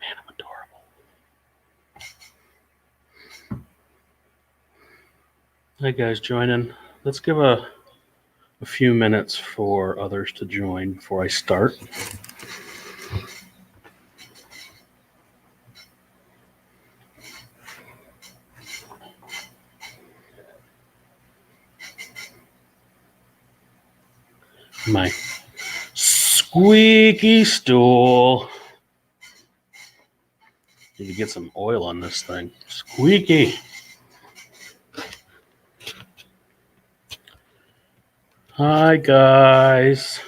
I'm adorable. Hi guys, join in. Let's give a few minutes for others to join before I start. My squeaky stool. Need to get some oil on this thing. Squeaky. Hi guys.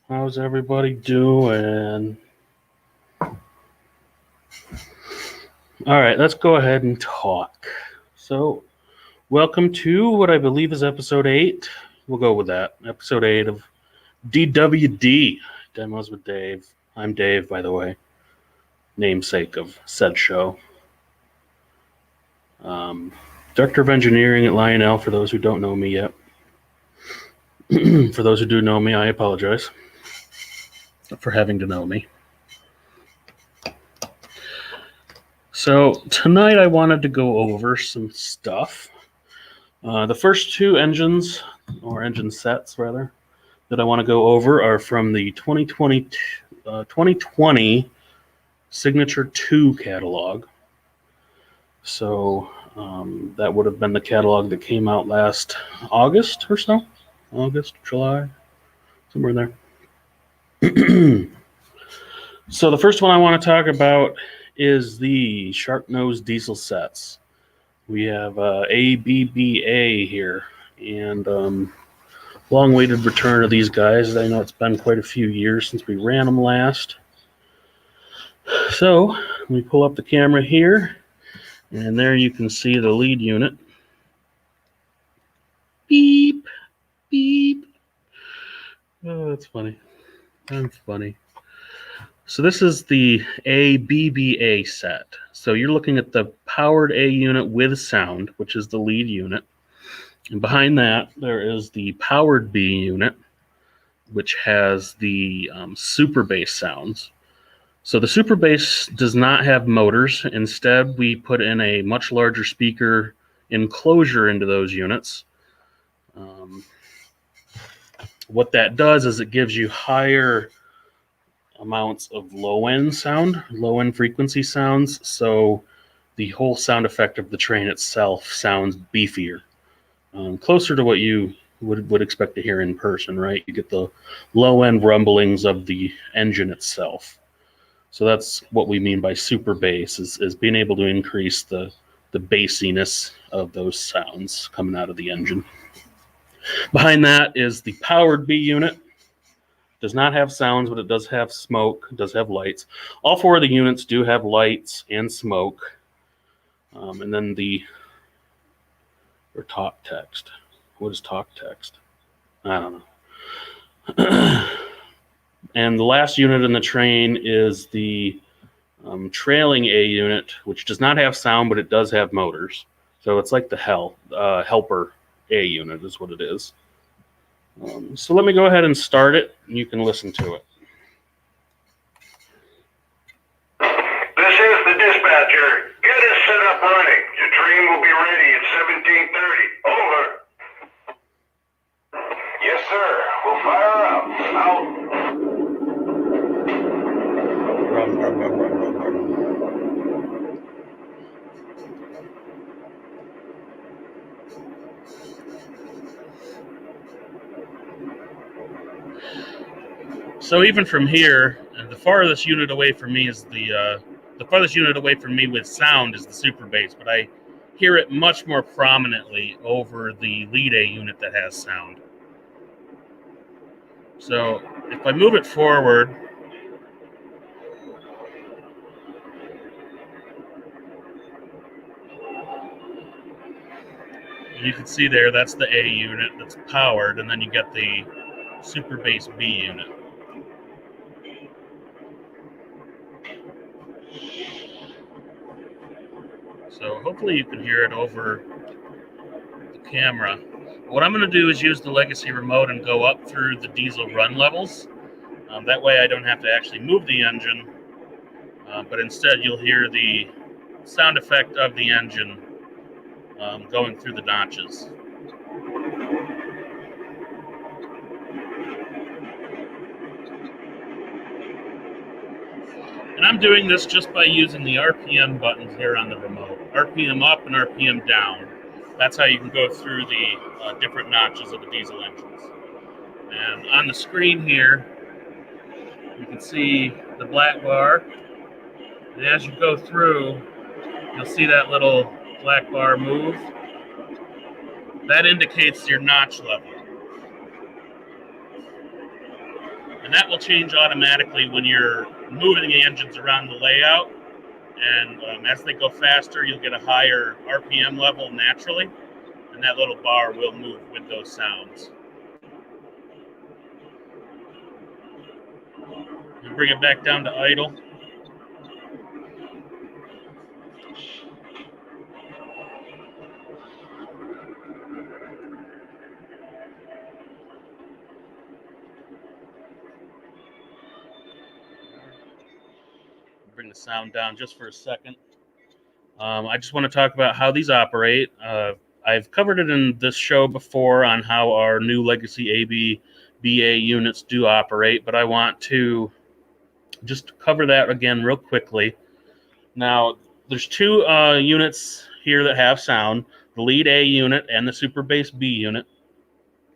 How's everybody doing? All right, let's go ahead and talk. So, welcome to what I believe is episode 8. We'll go with that. Episode 8 of DWD, Demos with Dave. I'm Dave, by the way, namesake of said show. Director of Engineering at Lionel, for those who don't know me yet. For those who do know me, I apologize for having to know me. So tonight I wanted to go over some stuff. The first two engines, or engine sets rather, that I want to go over are from the 2020 Signature 2 catalog. So that would have been the catalog that came out last August or so. August, July, somewhere in there. So the first one I want to talk about is the Sharknose diesel sets. We have ABBA here, and long-awaited return of these guys. I know it's been quite a few years since we ran them last. So let me pull up the camera here, and there you can see the lead unit. Beep, beep. Oh, that's funny. That's funny. So this is the ABBA set. So you're looking at the powered A unit with sound, which is the lead unit. And behind that, there is the powered B unit, which has the super bass sounds. So the super bass does not have motors. Instead, we put in a much larger speaker enclosure into those units. What that does is it gives you higher amounts of low-end sound, low-end frequency sounds, so the whole sound effect of the train itself sounds beefier, closer to what you would expect to hear in person, right? You get the low-end rumblings of the engine itself. So that's what we mean by super bass, is being able to increase the bassiness of those sounds coming out of the engine. Behind that is the powered B unit. Does not have sounds, but it does have smoke, it does have lights. All four of the units do have lights and smoke. And then or talk text. What is talk text? I don't know. And the last unit in the train is the trailing A unit, which does not have sound, but it does have motors. So it's like the helper A unit is what it is. So let me go ahead and start it, and you can listen to it. This is the dispatcher. Get us set up running. Your train will be ready at 17:30. Over. Yes, sir. We'll fire up. Out. Rum, rum, rum, rum, rum, rum. So even from here, the farthest unit away from me is the farthest unit away from me with sound is the super bass, but I hear it much more prominently over the lead A unit that has sound. So if I move it forward, you can see there, that's the A unit that's powered, and then you get the super bass B unit. So hopefully you can hear it over the camera. What I'm going to do is use the legacy remote and go up through the diesel run levels. That way I don't have to actually move the engine, but instead you'll hear the sound effect of the engine going through the notches. And I'm doing this just by using the RPM buttons here on the remote. RPM up and RPM down. That's how you can go through the different notches of the diesel engines. And on the screen here, you can see the black bar. And as you go through, you'll see that little black bar move. That indicates your notch level. And that will change automatically when you're moving the engines around the layout. And as they go faster, you'll get a higher RPM level naturally. And that little bar will move with those sounds. And bring it back down to idle. Bring the sound down just for a second. I just want to talk about how these operate. I've covered it in this show before on how our new legacy BA units do operate, but I want to just cover that again real quickly. Now, there's two units here that have sound, the lead A unit and the super bass B unit.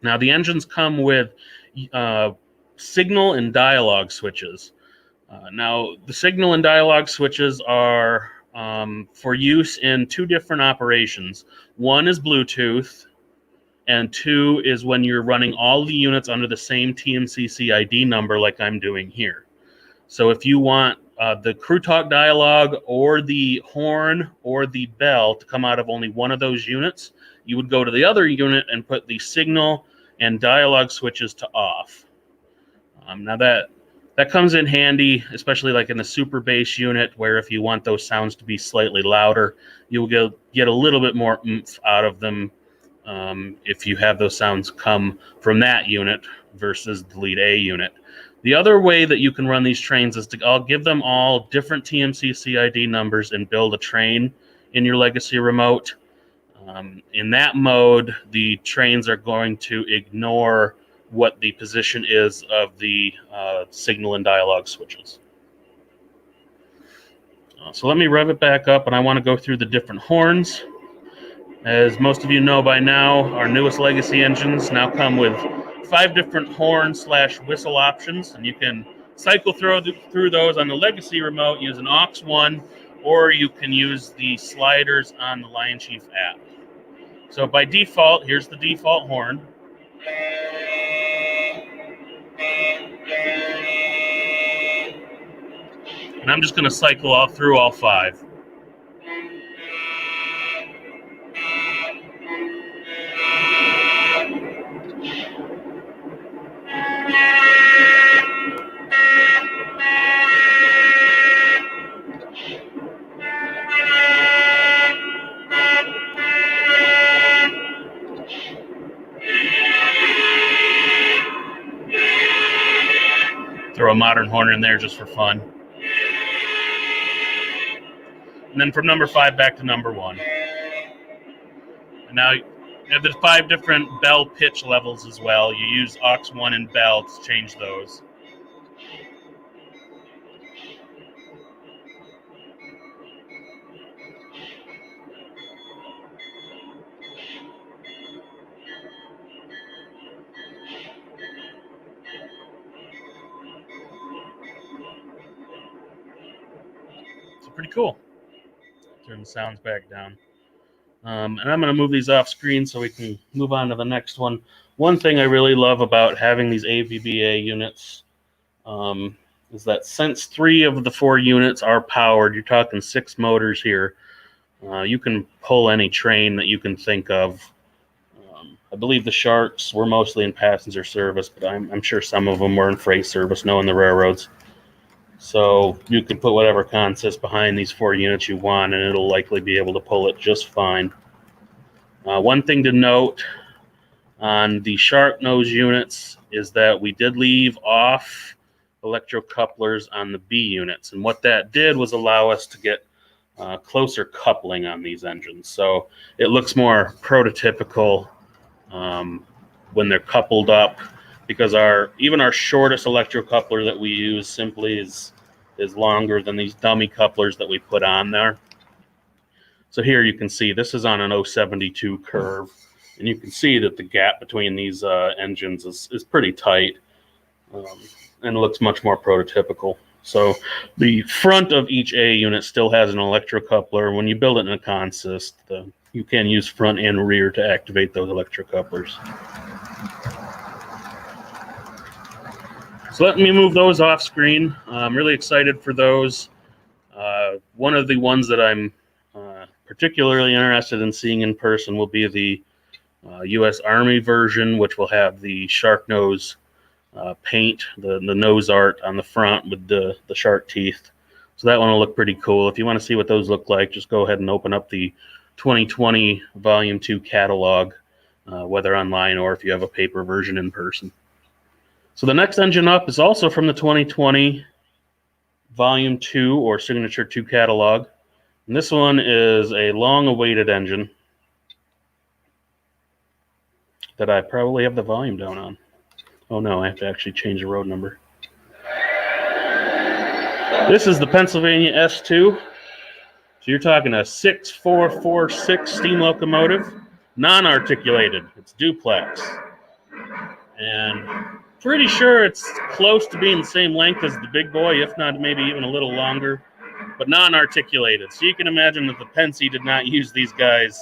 Now, the engines come with signal and dialogue switches. Now, the signal and dialogue switches are for use in two different operations. One is Bluetooth, and two is when you're running all the units under the same TMCC ID number like I'm doing here. So if you want the crew talk dialogue or the horn or the bell to come out of only one of those units, you would go to the other unit and put the signal and dialogue switches to off. Now that comes in handy, especially like in the super bass unit, where if you want those sounds to be slightly louder, you'll get a little bit more oomph out of them if you have those sounds come from that unit versus the lead A unit. The other way that you can run these trains is I'll give them all different TMCC ID numbers and build a train in your legacy remote. In that mode, the trains are going to ignore what the position is of the signal and dialogue switches. So let me rev it back up, and I want to go through the different horns. As most of you know by now, our newest legacy engines now come with 5 different horn/whistle options, and you can cycle through those on the legacy remote using aux 1, or you can use the sliders on the Lion Chief app. So by default, here's the default horn. And I'm just going to cycle through all 5. Throw a modern horn in there just for fun. And then from number 5 back to number 1. And now you have the 5 different bell pitch levels as well. You use aux 1 and bell to change those. It's pretty cool. Turn the sounds back down. And I'm going to move these off screen so we can move on to the next one. One thing I really love about having these AVBA units is that since 3 of the 4 units are powered, you're talking 6 motors here, you can pull any train that you can think of. I believe the Sharks were mostly in passenger service, but I'm sure some of them were in freight service, knowing the railroads. So you can put whatever consist behind these 4 units you want, and it'll likely be able to pull it just fine. One thing to note on the Sharknose units is that we did leave off electrocouplers on the B units, and what that did was allow us to get closer coupling on these engines. So it looks more prototypical when they're coupled up, because even our shortest electrocoupler that we use simply is longer than these dummy couplers that we put on there. So here you can see this is on an 072 curve, and you can see that the gap between these engines is pretty tight, and looks much more prototypical. So the front of each A unit still has an electrocoupler. When you build it in a consist, you can use front and rear to activate those electrocouplers. So let me move those off screen. I'm really excited for those. One of the ones that I'm particularly interested in seeing in person will be the U.S. Army version, which will have the Sharknose paint, the nose art on the front with the shark teeth. So that one will look pretty cool. If you want to see what those look like, just go ahead and open up the 2020 Volume 2 catalog, whether online or if you have a paper version in person. So the next engine up is also from the 2020 Volume 2 or Signature 2 catalog. And this one is a long-awaited engine that I probably have the volume down on. Oh no, I have to actually change the road number. This is the Pennsylvania S2. So you're talking a 6446 steam locomotive, non-articulated. It's duplex. And pretty sure it's close to being the same length as the big boy, if not maybe even a little longer, but non-articulated. So you can imagine that the Pennsy did not use these guys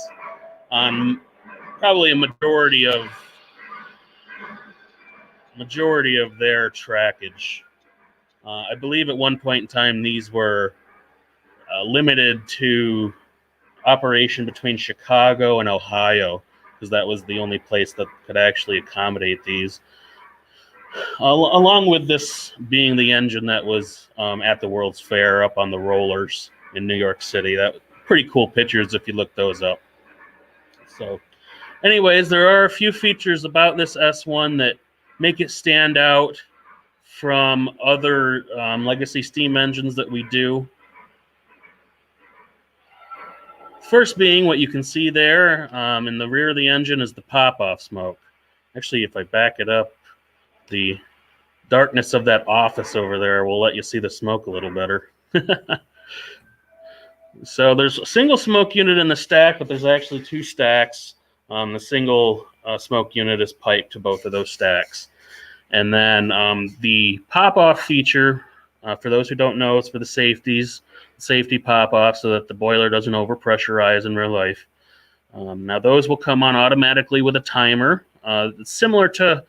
on probably a majority of their trackage. I believe at one point in time these were limited to operation between Chicago and Ohio, because that was the only place that could actually accommodate these. Along with this being the engine that was at the World's Fair up on the rollers in New York City. That pretty cool pictures if you look those up. So anyways, there are a few features about this S1 that make it stand out from other legacy steam engines that we do. First being what you can see there in the rear of the engine is the pop-off smoke. Actually, if I back it up, the darkness of that office over there will let you see the smoke a little better. So there's a single smoke unit in the stack, but there's actually 2 stacks. The single smoke unit is piped to both of those stacks. And then the pop-off feature, for those who don't know, it's for the safety pop-off so that the boiler doesn't overpressurize in real life. Now those will come on automatically with a timer. It's similar to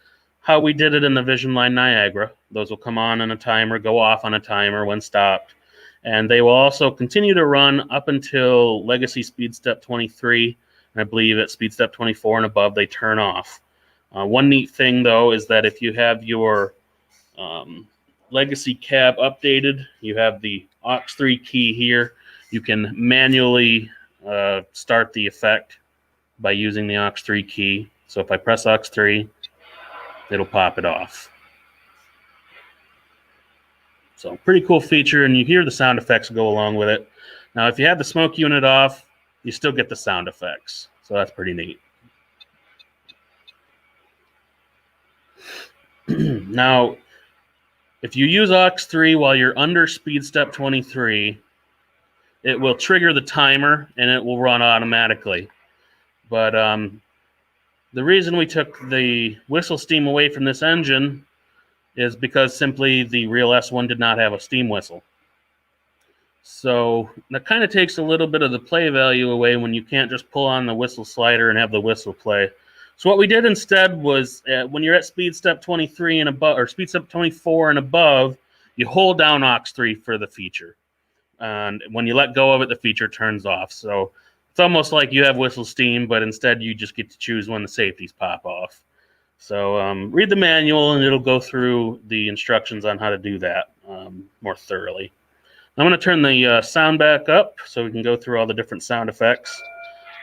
how we did it in the Vision Line Niagara. Those will come on a timer, go off on a timer when stopped. And they will also continue to run up until Legacy Speed Step 23. And I believe at Speed Step 24 and above, they turn off. One neat thing, though, is that if you have your Legacy cab updated, you have the aux3 key here. You can manually start the effect by using the aux3 key. So if I press aux3, it'll pop it off. So pretty cool feature, and you hear the sound effects go along with it. Now, if you have the smoke unit off, you still get the sound effects. So that's pretty neat. Now, if you use aux3 while you're under Speed Step 23, it will trigger the timer and it will run automatically. But the reason we took the whistle steam away from this engine is because simply the real S1 did not have a steam whistle. So that kind of takes a little bit of the play value away when you can't just pull on the whistle slider and have the whistle play. So what we did instead was when you're at Speed Step 23 and above, or Speed Step 24 and above, you hold down aux3 for the feature. And when you let go of it, the feature turns off. So it's almost like you have whistle steam, but instead you just get to choose when the safeties pop off. So read the manual, and it'll go through the instructions on how to do that. more thoroughly. I'm going to turn the sound back up so we can go through all the different sound effects.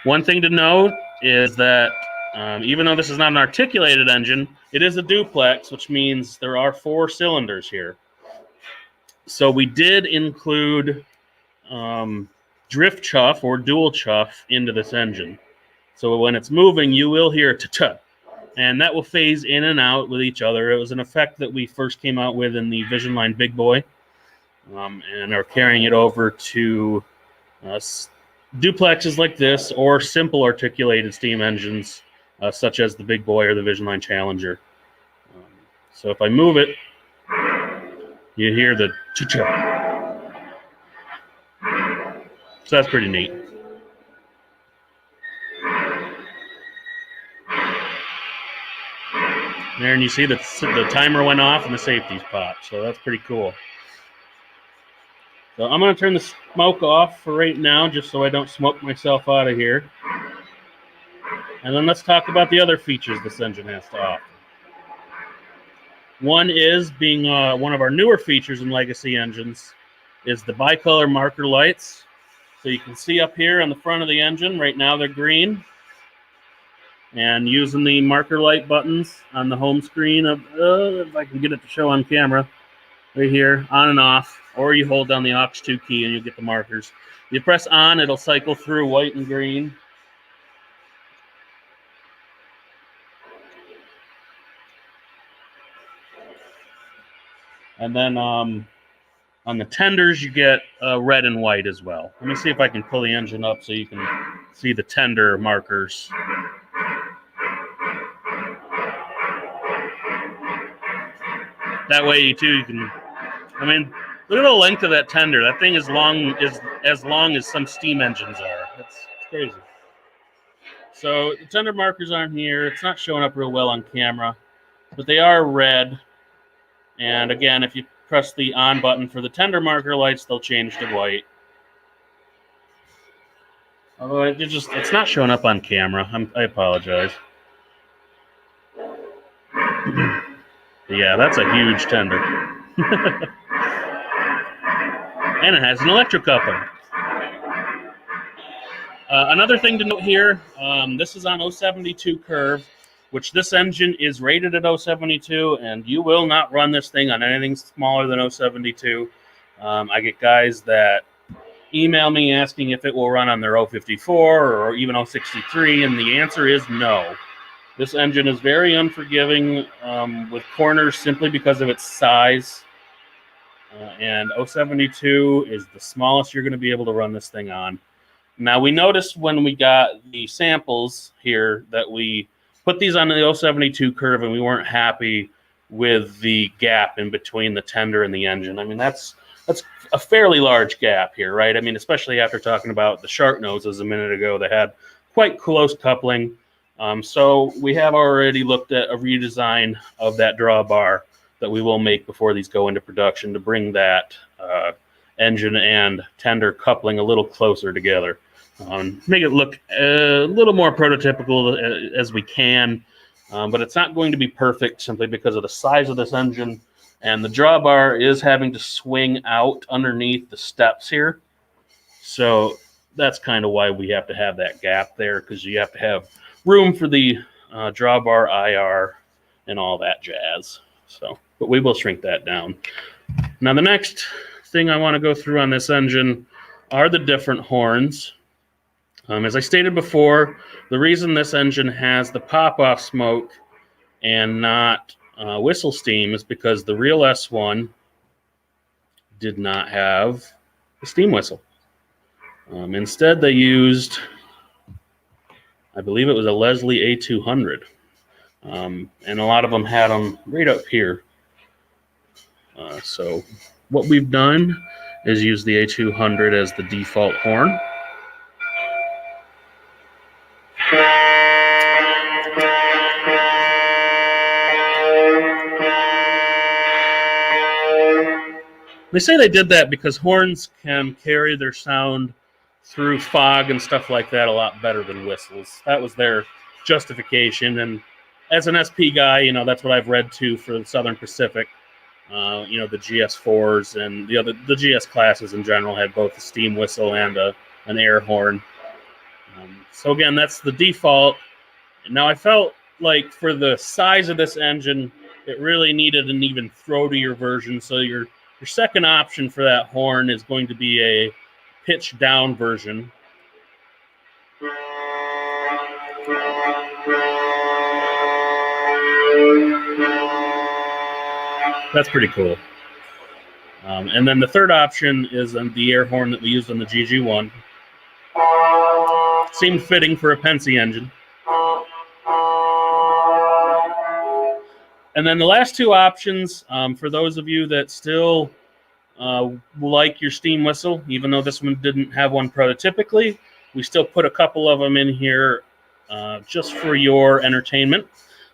One thing to note is that even though this is not an articulated engine, it is a duplex, which means there are 4 cylinders here. So we did include drift chuff or dual chuff into this engine. So when it's moving, you will hear ta-ta, and that will phase in and out with each other. It was an effect that we first came out with in the Vision Line Big Boy, and are carrying it over to duplexes like this or simple articulated steam engines such as the Big Boy or the Vision Line Challenger. So if I move it, you hear the cha-cha. So that's pretty neat. There, and you see the timer went off and the safety's popped, so that's pretty cool. So I'm going to turn the smoke off for right now, just so I don't smoke myself out of here. And then let's talk about the other features this engine has to offer. One is, being one of our newer features in Legacy engines, is the bicolor marker lights. So you can see up here on the front of the engine, right now they're green. And using the marker light buttons on the home screen of, if I can get it to show on camera, right here, on and off, or you hold down the aux2 key and you get the markers. You press on, it'll cycle through white and green. And then on the tenders, you get red and white as well. Let me see if I can pull the engine up so you can see the tender markers. That way, too, you can, I mean, look at the length of that tender. That thing is as long as some steam engines are. It's crazy. So the tender markers aren't here. It's not showing up real well on camera, but they are red. And again, if you press the on button for the tender marker lights, they'll change to white. Although it's not showing up on camera. I apologize. Yeah, that's a huge tender. And it has an electrocoupler. Another thing to note here, this is on 072 curve, which this engine is rated at 072, and you will not run this thing on anything smaller than 072. I get guys that email me asking if it will run on their 054 or even 063, and the answer is no. This engine is very unforgiving with corners simply because of its size. And 072 is the smallest you're going to be able to run this thing on. Now, we noticed when we got the samples here that we put these on the 072 curve and we weren't happy with the gap in between the tender and the engine. I mean, that's a fairly large gap here, right? I mean, especially after talking about the Sharknoses a minute ago that had quite close coupling. So we have already looked at a redesign of that drawbar that we will make before these go into production to bring that engine and tender coupling a little closer together. Make it look a little more prototypical as we can, but it's not going to be perfect simply because of the size of this engine, and the drawbar is having to swing out underneath the steps here. So that's kind of why we have to have that gap there, because you have to have room for the drawbar IR and all that jazz. So, but we will shrink that down. Now, the next thing I want to go through on this engine are the different horns. As I stated before, the reason this engine has the pop-off smoke and not whistle steam is because the real S1 did not have a steam whistle. Instead, they used, I believe it was a Leslie A200. And a lot of them had them right up here. So what we've done is use the A200 as the default horn. They say they did that because horns can carry their sound through fog and stuff like that a lot better than whistles. That was their justification. And as an SP guy, you know, that's what I've read too for the Southern Pacific. The GS4s and the GS classes in general had both a steam whistle and an air horn. So again, that's the default. Now I felt like for the size of this engine, it really needed an even throatier version. So your second option for that horn is going to be a pitch down version. That's pretty cool. And then the third option is the air horn that we used on the GG1. Seemed fitting for a Pennsy engine. And then the last two options, for those of you that still like your steam whistle, even though this one didn't have one prototypically, we still put a couple of them in here just for your entertainment.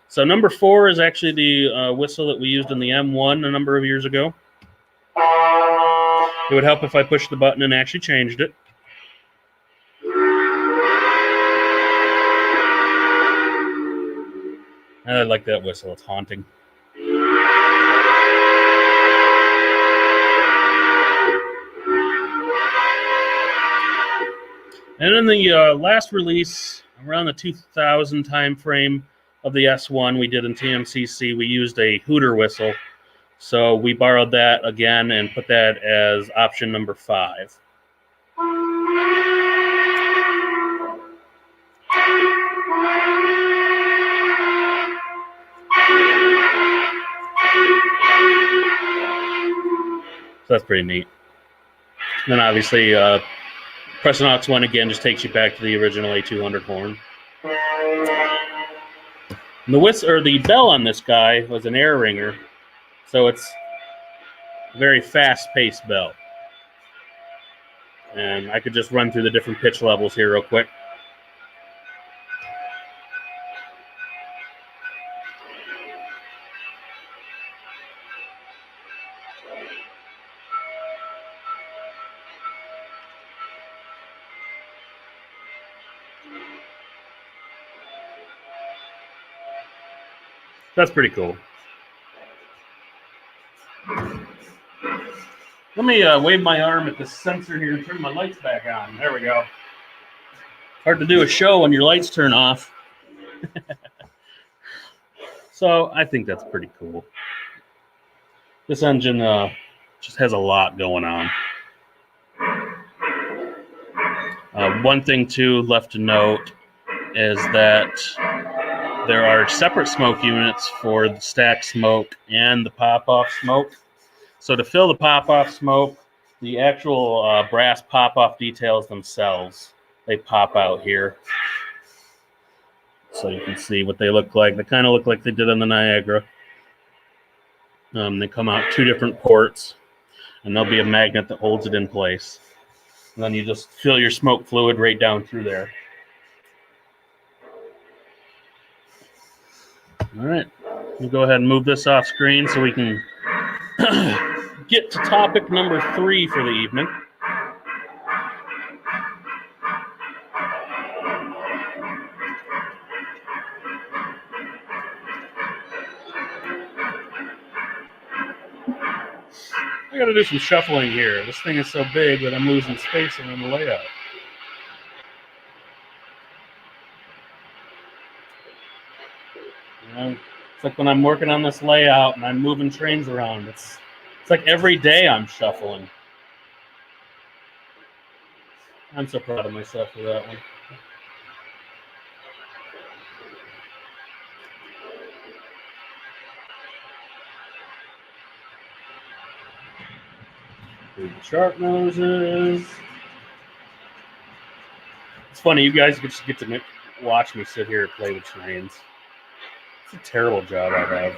So number 4 is actually the whistle that we used in the M1 a number of years ago. It would help if I pushed the button and actually changed it. I like that whistle. It's haunting. And in the last release, around the 2000 time frame of the S1 we did in TMCC, we used a hooter whistle. So we borrowed that again and put that as option number 5. So that's pretty neat. And then obviously, pressing aux 1 again just takes you back to the original A200 horn. And the bell on this guy was an air ringer, so it's a very fast-paced bell. And I could just run through the different pitch levels here real quick. That's pretty cool. Let me wave my arm at this sensor here and turn my lights back on. There we go. Hard to do a show when your lights turn off. So I think that's pretty cool. This engine just has a lot going on. One thing, too, left to note is that there are separate smoke units for the stack smoke and the pop-off smoke. So to fill the pop-off smoke, the actual brass pop-off details themselves, they pop out here. So you can see what they look like. They kind of look like they did on the Niagara. They come out 2 different ports, and there'll be a magnet that holds it in place. And then you just fill your smoke fluid right down through there. All right, we'll go ahead and move this off screen so we can get to topic number 3 for the evening. I gotta do some shuffling here. This thing is so big that I'm losing space around the layout. It's like when I'm working on this layout and I'm moving trains around. It's like every day I'm shuffling. I'm so proud of myself for that one. Big Sharknoses. It's funny, you guys just get to watch me sit here and play with trains. It's a terrible job I have.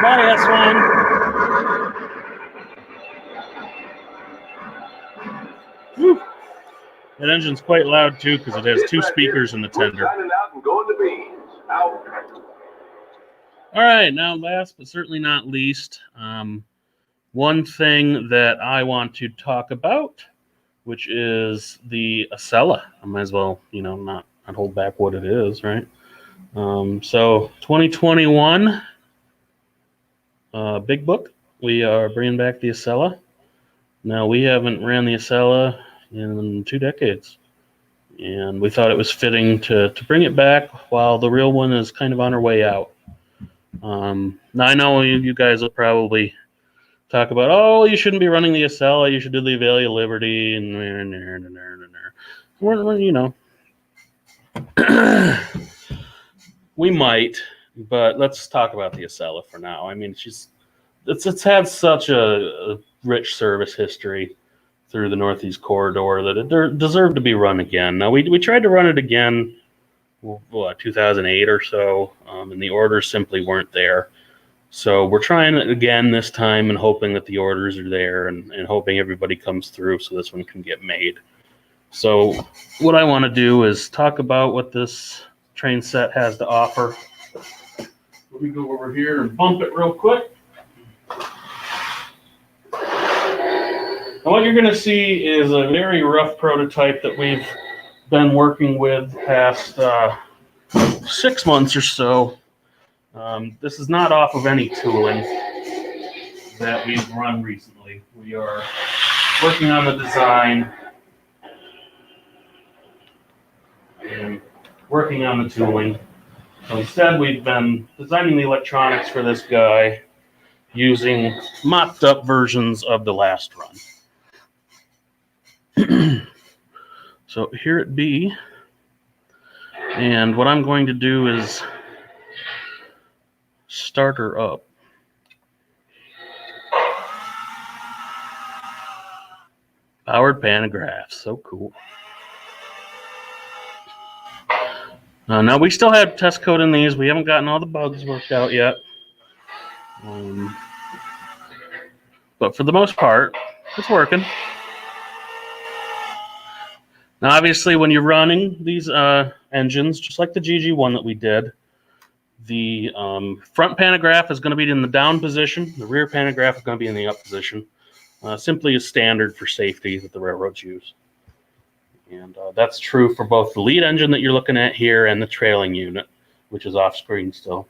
Bye, S1. Woo. That engine's quite loud, too, because it has 2 speakers in the tender. All right, now last but certainly not least, one thing that I want to talk about, which is the Acela. I might as well, not hold back what it is, right? So 2021, Big Book, we are bringing back the Acela. Now, we haven't ran the Acela in 2 decades, and we thought it was fitting to bring it back while the real one is kind of on her way out. Now, I know you guys will probably talk about, oh, you shouldn't be running the Acela, you should do the Avalia Liberty, and you know. We might, but let's talk about the Acela for now. I mean, it's had such a rich service history through the Northeast Corridor that it deserved to be run again. Now, we tried to run it again, 2008 or so, and the orders simply weren't there. So we're trying it again this time and hoping that the orders are there and hoping everybody comes through so this one can get made. So what I want to do is talk about what this train set has to offer. Let me go over here and bump it real quick. And what you're going to see is a very rough prototype that we've been working with the past 6 months or so. This is not off of any tooling that we've run recently. We are working on the design and working on the tooling. So instead, we've been designing the electronics for this guy using mocked up versions of the last run. So here it be. And what I'm going to do is start her up. Powered pantograph, so cool. Now, we still have test code in these. We haven't gotten all the bugs worked out yet. But for the most part, it's working. Now, obviously, when you're running these engines, just like the GG1 that we did, the front pantograph is going to be in the down position. The rear pantograph is going to be in the up position. Simply a standard for safety that the railroads use. And that's true for both the lead engine that you're looking at here and the trailing unit, which is off screen still.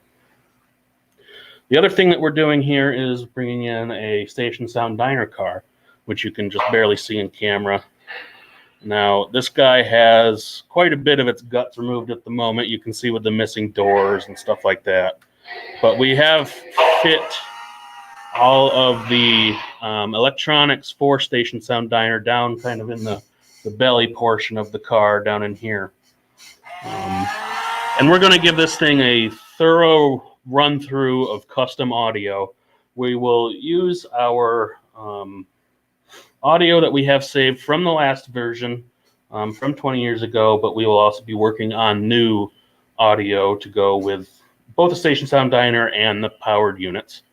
The other thing that we're doing here is bringing in a station sound diner car, which you can just barely see in camera. Now, this guy has quite a bit of its guts removed at the moment. You can see with the missing doors and stuff like that. But we have fit all of the electronics for Station Sound Diner down kind of in the belly portion of the car down in here. And we're going to give this thing a thorough run through of custom audio. We will use our audio that we have saved from the last version from 20 years ago, but we will also be working on new audio to go with both the Station Sound Diner and the powered units.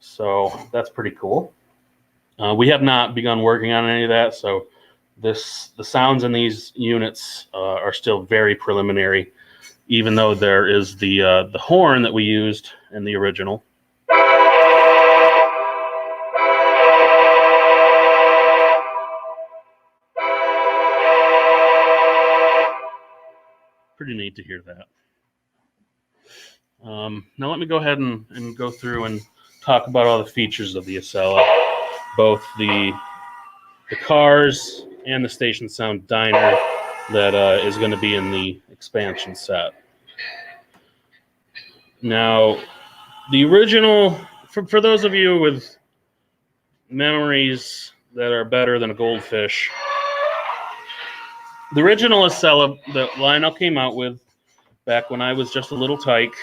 So that's pretty cool. We have not begun working on any of that, so the sounds in these units are still very preliminary, even though there is the horn that we used in the original. Pretty neat to hear that. Now let me go ahead and go through and talk about all the features of the Acela, both the cars and the Station Sound Diner that is going to be in the expansion set. Now, the original, for those of you with memories that are better than a goldfish, the original Acela that Lionel came out with back when I was just a little tyke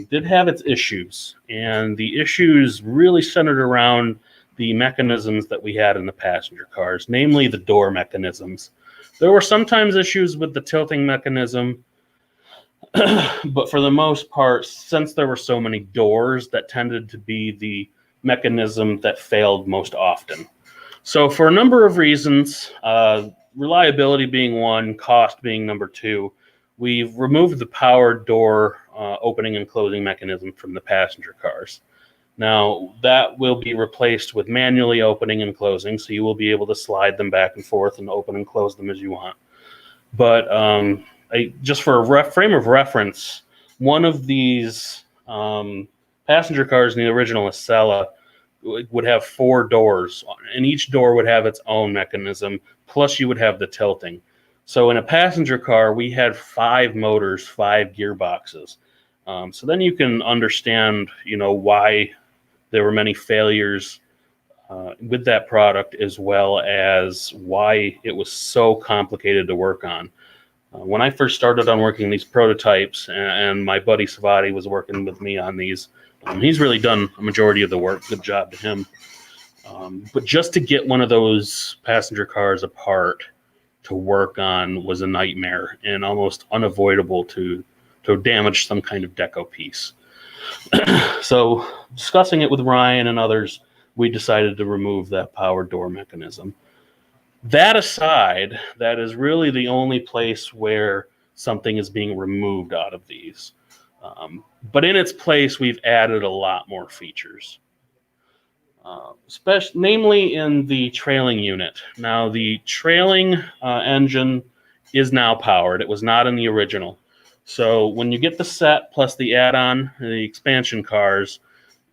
did have its issues, and the issues really centered around the mechanisms that we had in the passenger cars, namely the door mechanisms. There were sometimes issues with the tilting mechanism, but for the most part, since there were so many doors, that tended to be the mechanism that failed most often. So for a number of reasons, reliability being one, cost being number two, we've removed the powered door opening and closing mechanism from the passenger cars. Now, that will be replaced with manually opening and closing, so you will be able to slide them back and forth and open and close them as you want. But just for a frame of reference, one of these passenger cars in the original Acela would have 4 doors, and each door would have its own mechanism, plus you would have the tilting. So in a passenger car, we had 5 motors, 5 gearboxes. So then you can understand, why there were many failures with that product, as well as why it was so complicated to work on. When I first started on working these prototypes, and my buddy Savati was working with me on these, he's really done a majority of the work. Good job to him. But just to get one of those passenger cars apart to work on was a nightmare and almost unavoidable to damage some kind of deco piece. So discussing it with Ryan and others, we decided to remove that power door mechanism. That aside, that is really the only place where something is being removed out of these. But in its place, we've added a lot more features, namely in the trailing unit. Now, the trailing engine is now powered. It was not in the original. So when you get the set plus the add-on, the expansion cars,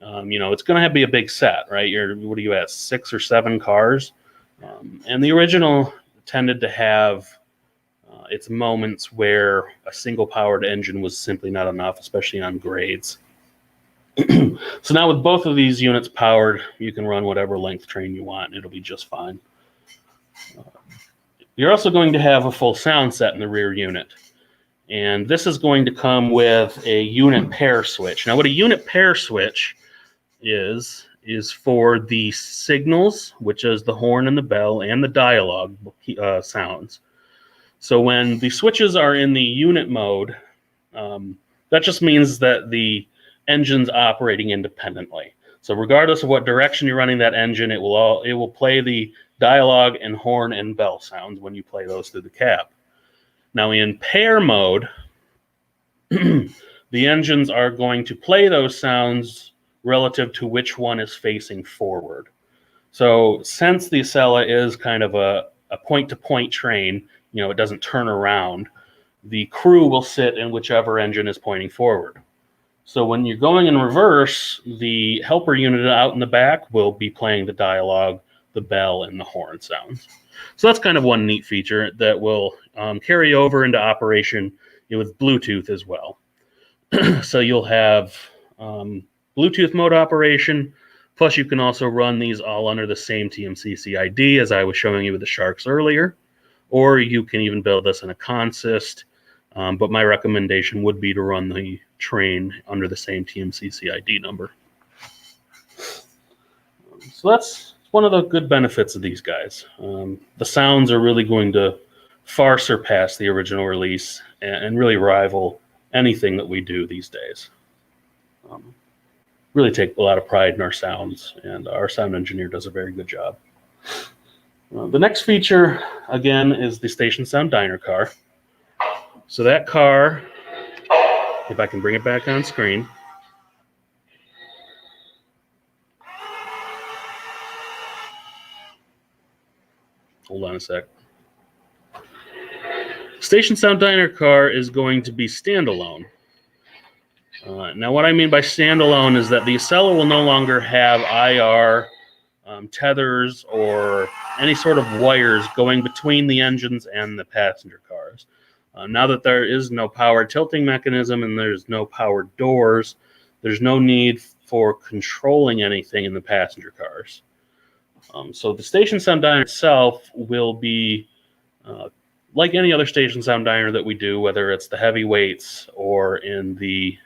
it's going to be a big set, right? What are you at, 6 or 7 cars? And the original tended to have its moments where a single powered engine was simply not enough, especially on grades. So now with both of these units powered, you can run whatever length train you want. It'll be just fine. You're also going to have a full sound set in the rear unit. And this is going to come with a unit pair switch. Now, what a unit pair switch is for the signals, which is the horn and the bell, and the dialogue sounds. So when the switches are in the unit mode, that just means that the engine's operating independently. So regardless of what direction you're running that engine, it will play the dialogue and horn and bell sounds when you play those through the cab. Now in pair mode, the engines are going to play those sounds relative to which one is facing forward. So since the Acela is kind of a point-to-point train, it doesn't turn around, the crew will sit in whichever engine is pointing forward. So when you're going in reverse, the helper unit out in the back will be playing the dialogue, the bell, and the horn sounds. So that's kind of one neat feature that will carry over into operation with Bluetooth as well. So you'll have Bluetooth mode operation, plus you can also run these all under the same TMCC ID as I was showing you with the Sharks earlier, or you can even build this in a consist, but my recommendation would be to run the train under the same TMCC ID number. So that's one of the good benefits of these guys. The sounds are really going to far surpass the original release and really rival anything that we do these days. Really take a lot of pride in our sounds, and our sound engineer does a very good job. The next feature, again, is the Station Sound Diner car. So that car, if I can bring it back on screen, hold on a sec. Station Sound Diner car is going to be standalone. Now, what I mean by standalone is that the Acela will no longer have IR tethers or any sort of wires going between the engines and the passenger cars. Now that there is no power tilting mechanism and there's no powered doors, there's no need for controlling anything in the passenger cars. So the Station Sound Diner itself will be like any other Station Sound Diner that we do, whether it's the heavyweights or in the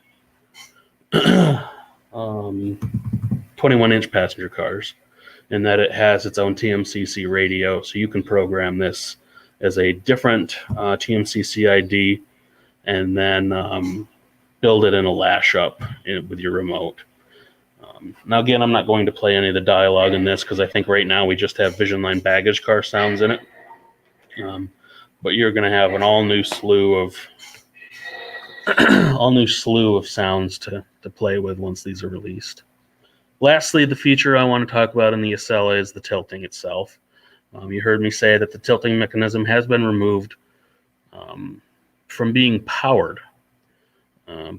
21-inch passenger cars, in that it has its own TMCC radio, so you can program this as a different TMCC ID and then build it in a lash up with your remote. Now again, I'm not going to play any of the dialogue in this because I think right now we just have Vision Line baggage car sounds in it. But you're going to have an all new slew of sounds to play with once these are released. Lastly, the feature I want to talk about in the Acela is the tilting itself. You heard me say that the tilting mechanism has been removed from being powered,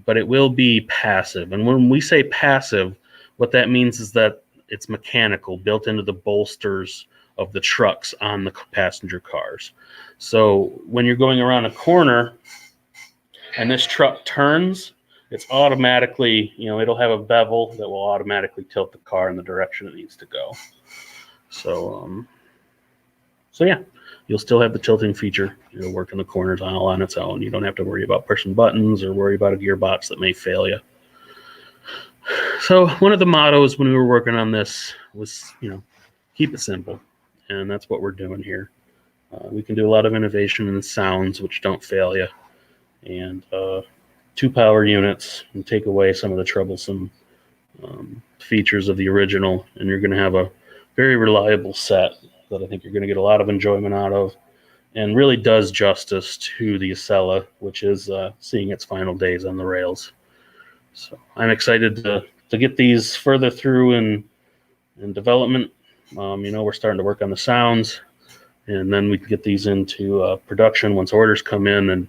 but it will be passive. And when we say passive, what that means is that it's mechanical, built into the bolsters of the trucks on the passenger cars. So when you're going around a corner and this truck turns, it's automatically, it'll have a bevel that will automatically tilt the car in the direction it needs to go. So yeah, you'll still have the tilting feature. It'll work in the corners all on its own. You don't have to worry about pushing buttons or worry about a gearbox that may fail you. So one of the mottos when we were working on this was, keep it simple. And that's what we're doing here. We can do a lot of innovation in the sounds, which don't fail you. And 2 power units and take away some of the troublesome features of the original. And you're going to have a very reliable set that I think you're going to get a lot of enjoyment out of, and really does justice to the Acela, which is seeing its final days on the rails. So I'm excited to get these further through in development. We're starting to work on the sounds, and then we can get these into production once orders come in. And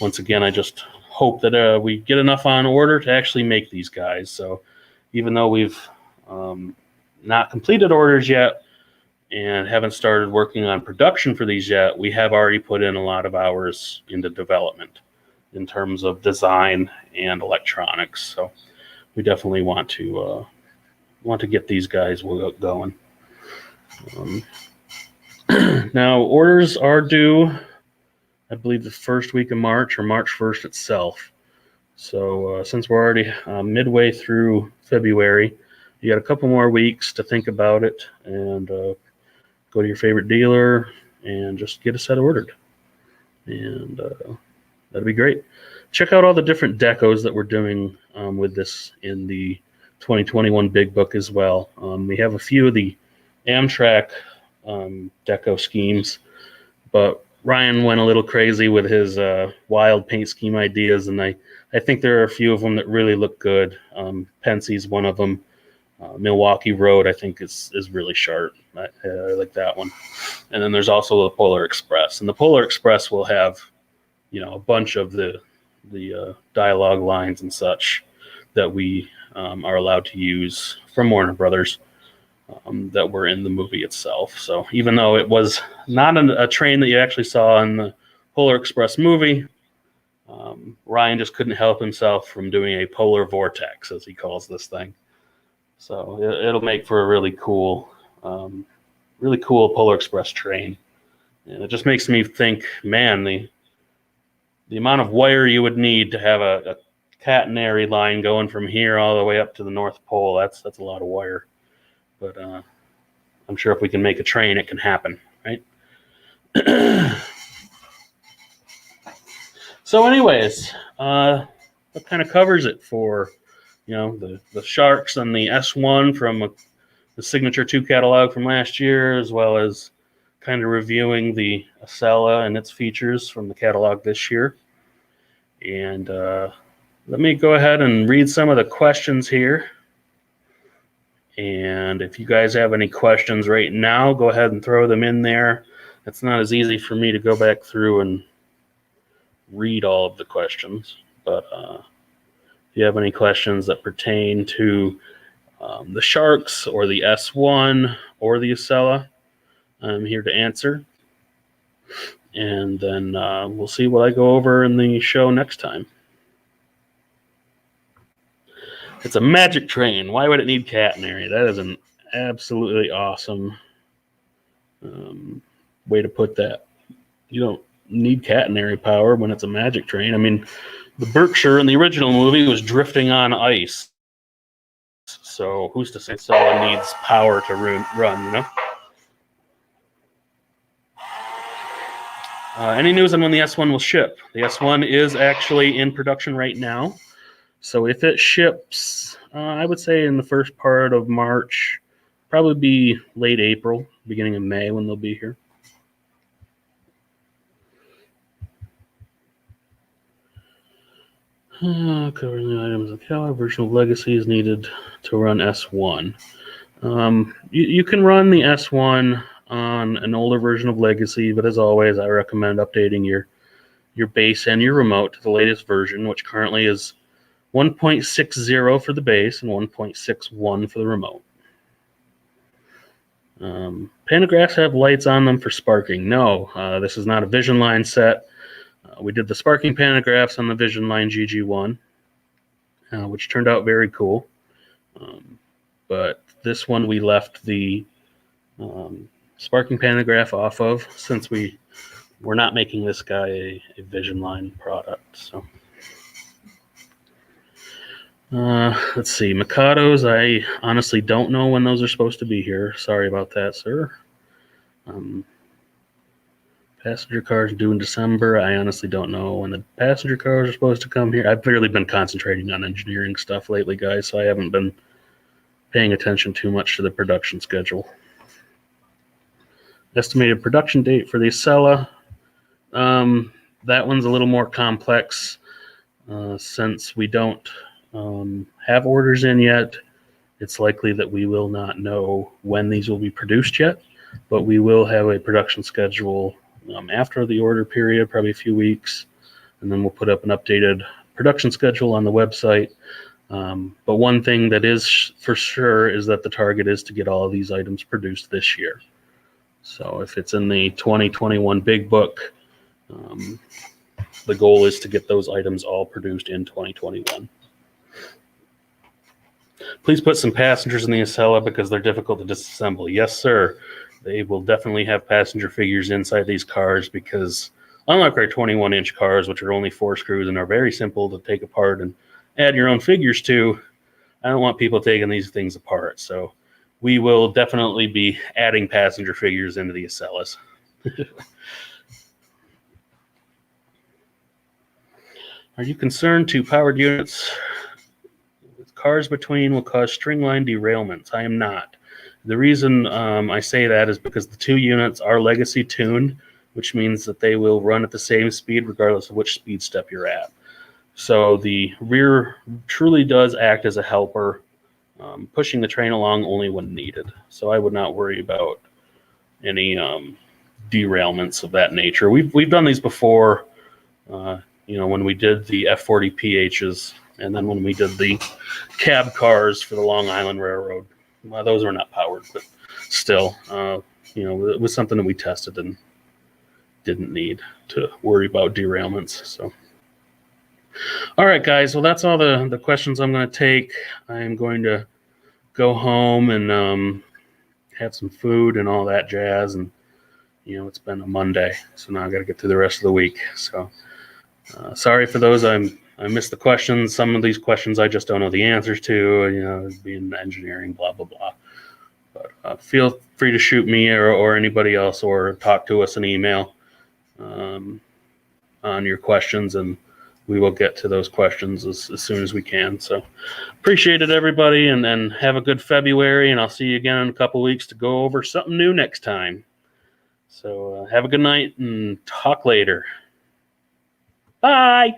once again, I just hope that we get enough on order to actually make these guys. So even though we've not completed orders yet and haven't started working on production for these yet, we have already put in a lot of hours into development in terms of design and electronics. So we definitely want to get these guys going. Now, orders are due, I believe, the first week of March or March 1st itself. So since we're already midway through February, you got a couple more weeks to think about it and go to your favorite dealer and just get a set ordered. And that'd be great. Check out all the different decos that we're doing with this in the 2021 Big Book as well. We have a few of the Amtrak deco schemes, but Ryan went a little crazy with his wild paint scheme ideas, and I think there are a few of them that really look good. Pensy's one of them. Milwaukee Road, I think, is really sharp. I like that one. And then there's also the Polar Express, and the Polar Express will have, a bunch of the dialogue lines and such that we are allowed to use from Warner Brothers that were in the movie itself. So even though it was not a train that you actually saw in the Polar Express movie, Ryan just couldn't help himself from doing a polar vortex, as he calls this thing. So it'll make for a really cool Polar Express train. And it just makes me think, man, the amount of wire you would need to have a catenary line going from here all the way up to the North Pole, that's a lot of wire. But I'm sure if we can make a train, it can happen, right? So anyways, that kind of covers it for, the Sharks and the S1 from the Signature 2 catalog from last year, as well as kind of reviewing the Acela and its features from the catalog this year. And let me go ahead and read some of the questions here. And if you guys have any questions right now, go ahead and throw them in there. It's not as easy for me to go back through and read all of the questions. But if you have any questions that pertain to the Sharks or the S1 or the Acela, I'm here to answer. And then we'll see what I go over in the show next time. It's a magic train. Why would it need catenary? That is an absolutely awesome way to put that. You don't need catenary power when it's a magic train. I mean, the Berkshire in the original movie was drifting on ice. So who's to say someone needs power to run, Any news on when the S1 will ship? The S1 is actually in production right now. So if it ships, I would say in the first part of March, probably be late April, beginning of May when they'll be here. Covering the items of Acela, version of Legacy is needed to run S1. You can run the S1 on an older version of Legacy, but as always, I recommend updating your your base and your remote to the latest version, which currently is 1.60 for the base and 1.61 for the remote. Pantographs have lights on them for sparking. No, this is not a Vision Line set. We did the sparking pantographs on the Vision Line GG1, which turned out very cool. But this one we left the sparking pantograph off of, since we're not making this guy a Vision Line product. So let's see, Mikados, I honestly don't know when those are supposed to be here. Sorry about that, sir. Passenger cars due in December. I honestly don't know when the passenger cars are supposed to come here. I've really been concentrating on engineering stuff lately, guys, so I haven't been paying attention too much to the production schedule. Estimated production date for the Acela. That one's a little more complex since we don't have orders in yet. It's likely that we will not know when these will be produced yet, but we will have a production schedule after the order period, probably a few weeks, and then we'll put up an updated production schedule on the website. But one thing that is for sure is that the target is to get all of these items produced this year. So if it's in the 2021 Big Book, the goal is to get those items all produced in 2021. Please put some passengers in the Acela because they're difficult to disassemble. Yes, sir. They will definitely have passenger figures inside these cars because unlike our 21-inch cars, which are only 4 screws and are very simple to take apart and add your own figures to, I don't want people taking these things apart. So we will definitely be adding passenger figures into the Acelas. Are you concerned to powered units with cars between will cause string line derailments? I am not. The reason I say that is because the 2 units are legacy tuned, which means that they will run at the same speed regardless of which speed step you're at. So the rear truly does act as a helper, pushing the train along only when needed. So I would not worry about any derailments of that nature. We've done these before, when we did the F40 PHs, and then when we did the cab cars for the Long Island Railroad. Well, those were not powered, but still, it was something that we tested and didn't need to worry about derailments. So, all right, guys. Well, that's all the questions I'm going to take. I'm going to go home and have some food and all that jazz. And it's been a Monday, so now I got to get through the rest of the week. So, sorry for those I missed the questions. Some of these questions I just don't know the answers to, being engineering, blah, blah, blah. But feel free to shoot me or anybody else or talk to us in email on your questions, and we will get to those questions as soon as we can. So appreciate it, everybody, and have a good February, and I'll see you again in a couple weeks to go over something new next time. So have a good night and talk later. Bye.